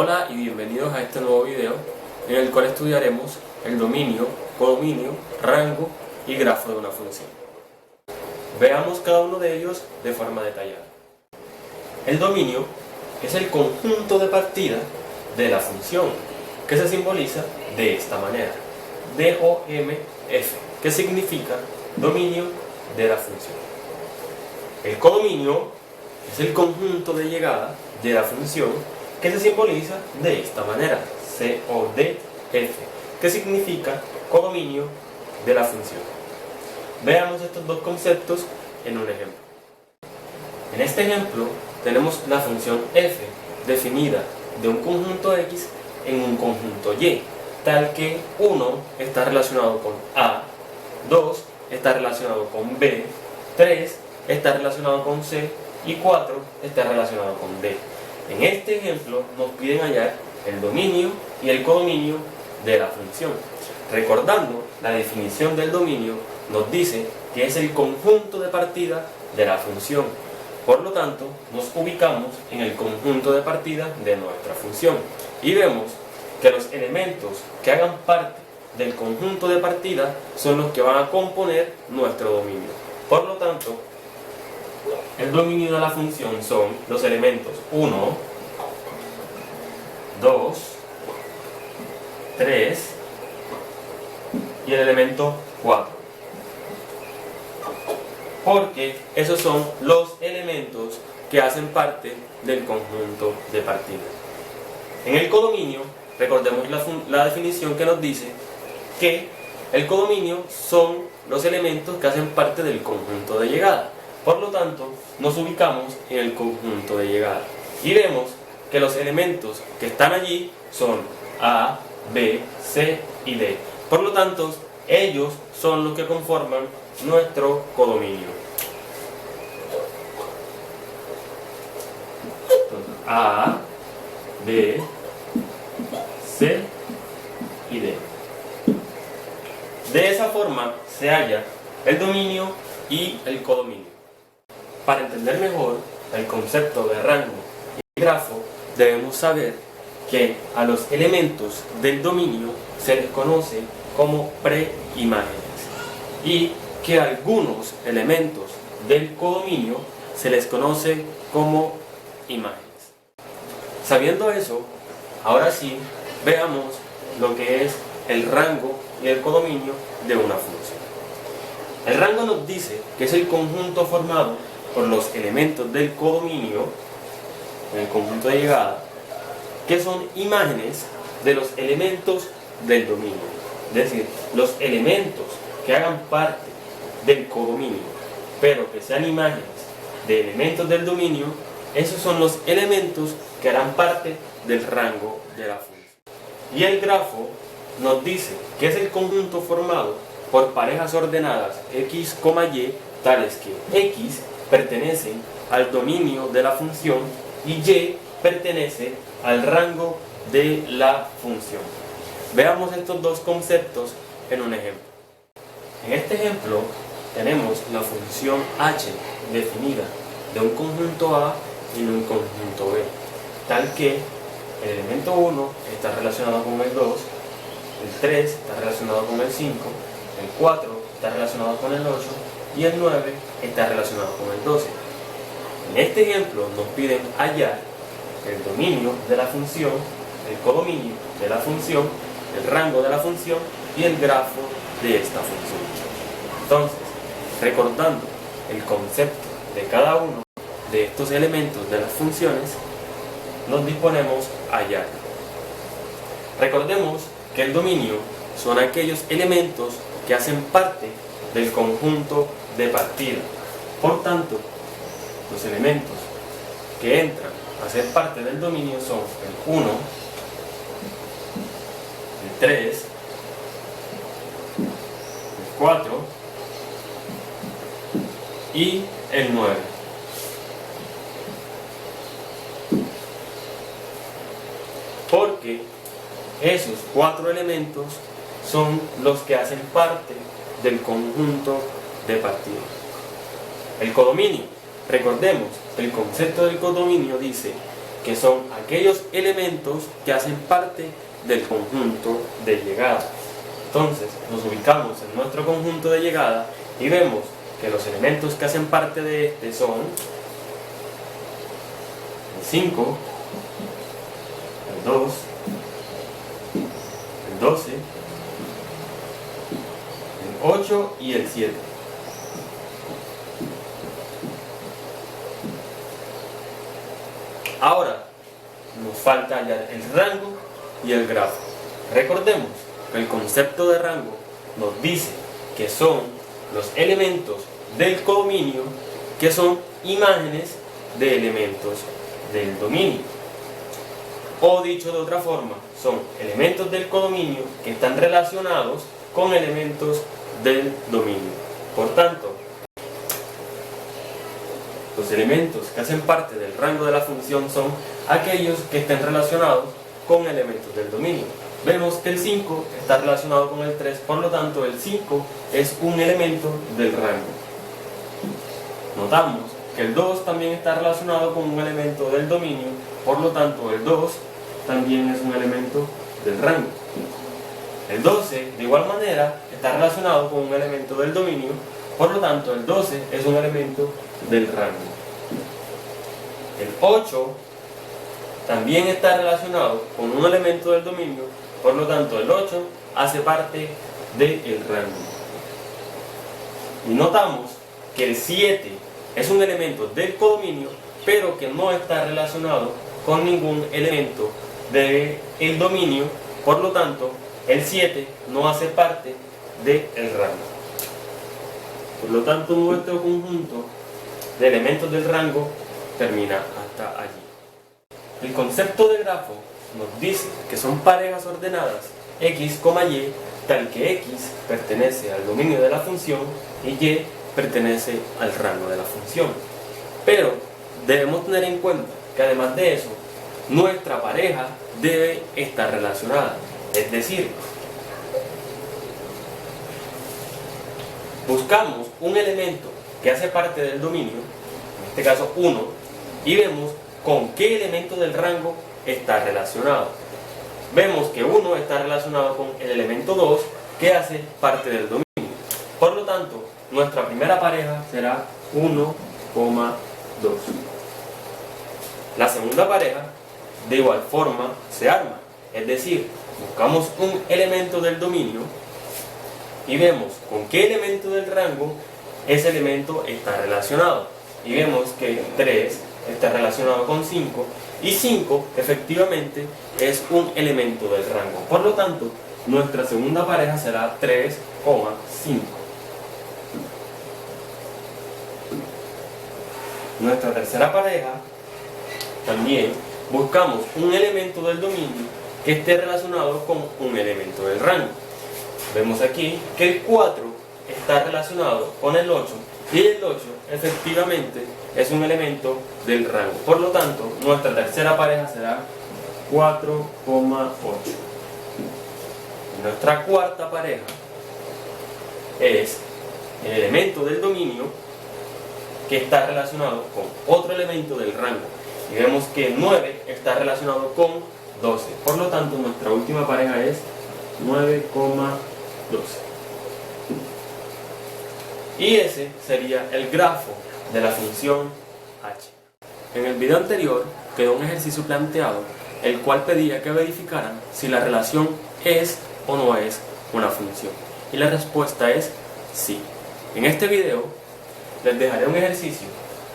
Hola y bienvenidos a este nuevo video en el cual estudiaremos el dominio, codominio, rango y grafo de una función. Veamos cada uno de ellos de forma detallada. El dominio es el conjunto de partida de la función, que se simboliza de esta manera: DOMF, que significa dominio de la función. El codominio es el conjunto de llegada de la función, que se simboliza de esta manera: CODF, que significa codominio de la función. Veamos estos dos conceptos en un ejemplo. En este ejemplo tenemos la función f definida de un conjunto x en un conjunto y, tal que 1 está relacionado con a, 2 está relacionado con b, 3 está relacionado con c y 4 está relacionado con d. En este ejemplo nos piden hallar el dominio y el codominio de la función. Recordando la definición del dominio, nos dice que es el conjunto de partida de la función. Por lo tanto, nos ubicamos en el conjunto de partida de nuestra función y vemos que los elementos que hagan parte del conjunto de partida son los que van a componer nuestro dominio. Por lo tanto, el dominio de la función son los elementos 1, 2, 3 y el elemento 4. Porque esos son los elementos que hacen parte del conjunto de partida. En el codominio, recordemos la definición que nos dice que el codominio son los elementos que hacen parte del conjunto de llegada. Por lo tanto, nos ubicamos en el conjunto de llegada y vemos que los elementos que están allí son A, B, C y D. Por lo tanto, ellos son los que conforman nuestro codominio. A, B, C y D. De esa forma se halla el dominio y el codominio. Para entender mejor el concepto de rango y grafo, debemos saber que a los elementos del dominio se les conoce como preimágenes y que a algunos elementos del codominio se les conoce como imágenes. Sabiendo eso, ahora sí veamos lo que es el rango y el codominio de una función. El rango nos dice que es el conjunto formado por los elementos del codominio, en el conjunto de llegada, que son imágenes de los elementos del dominio. Es decir, los elementos que hagan parte del codominio, pero que sean imágenes de elementos del dominio, esos son los elementos que harán parte del rango de la función. Y el grafo nos dice que es el conjunto formado por parejas ordenadas x, y, tales que x pertenece al dominio de la función y y pertenece al rango de la función. Veamos estos dos conceptos en un ejemplo. En este ejemplo tenemos la función h definida de un conjunto A y de un conjunto B, tal que el elemento 1 está relacionado con el 2, el 3 está relacionado con el 5, el 4 está relacionado con el 8 y el 9 está relacionado con el 12. En este ejemplo nos piden hallar el dominio de la función, el codominio de la función, el rango de la función y el grafo de esta función. Entonces, recordando el concepto de cada uno de estos elementos de las funciones, nos disponemos a hallarlo. Recordemos que el dominio son aquellos elementos que hacen parte del conjunto de partida. Por tanto, los elementos que entran a ser parte del dominio son el 1, el 3, el 4 y el 9. Porque esos 4 elementos son los que hacen parte del conjunto de partida. El codominio, recordemos, el concepto del codominio dice que son aquellos elementos que hacen parte del conjunto de llegada. Entonces nos ubicamos en nuestro conjunto de llegada y vemos que los elementos que hacen parte de este son el 5, el 2, el 12, el 8 y el 7. Ahora nos falta hallar el rango y el grafo. Recordemos que el concepto de rango nos dice que son los elementos del codominio que son imágenes de elementos del dominio. O dicho de otra forma, son elementos del codominio que están relacionados con elementos del dominio. Por tanto, los elementos que hacen parte del rango de la función son aquellos que estén relacionados con elementos del dominio. Vemos que el 5 está relacionado con el 3, por lo tanto el 5 es un elemento del rango. Notamos que el 2 también está relacionado con un elemento del dominio, por lo tanto el 2 también es un elemento del rango. El 12 de igual manera está relacionado con un elemento del dominio, por lo tanto el 12 es un elemento del rango. El 8 también está relacionado con un elemento del dominio, por lo tanto el 8 hace parte del rango. Y notamos que el 7 es un elemento del codominio, pero que no está relacionado con ningún elemento del dominio, por lo tanto el 7 no hace parte del rango. Por lo tanto, nuestro conjunto de elementos del rango termina hasta allí. El concepto de grafo nos dice que son parejas ordenadas x, y, tal que x pertenece al dominio de la función y y pertenece al rango de la función. Pero debemos tener en cuenta que además de eso, nuestra pareja debe estar relacionada. Es decir, buscamos un elemento que hace parte del dominio, en este caso 1, y vemos con qué elemento del rango está relacionado. Vemos que 1 está relacionado con el elemento 2, que hace parte del dominio. Por lo tanto, nuestra primera pareja será 1,2. La segunda pareja, de igual forma, se arma. Es decir, buscamos un elemento del dominio y vemos con qué elemento del rango ese elemento está relacionado. Y vemos que 3 está relacionado con 5 y 5 efectivamente es un elemento del rango. Por lo tanto, nuestra segunda pareja será 3,5. Nuestra tercera pareja también buscamos un elemento del dominio que esté relacionado con un elemento del rango. Vemos aquí que el 4 está relacionado con el 8 y el 8 efectivamente es un elemento del rango. Por lo tanto, nuestra tercera pareja será 4,8. Nuestra cuarta pareja es el elemento del dominio que está relacionado con otro elemento del rango. Y vemos que 9 está relacionado con 12. Por lo tanto, nuestra última pareja es 9,12. Y ese sería el grafo de la función h. En el video anterior quedó un ejercicio planteado, el cual pedía que verificaran si la relación es o no es una función. Y la respuesta es sí. En este video les dejaré un ejercicio,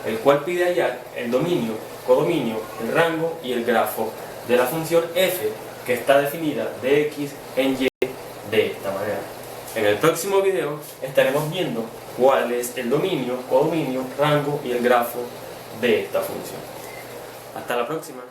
el cual pide hallar el dominio, codominio, el rango y el grafo de la función f, que está definida de x en y de esta manera. En el próximo video estaremos viendo cuál es el dominio, codominio, rango y el grafo de esta función. Hasta la próxima.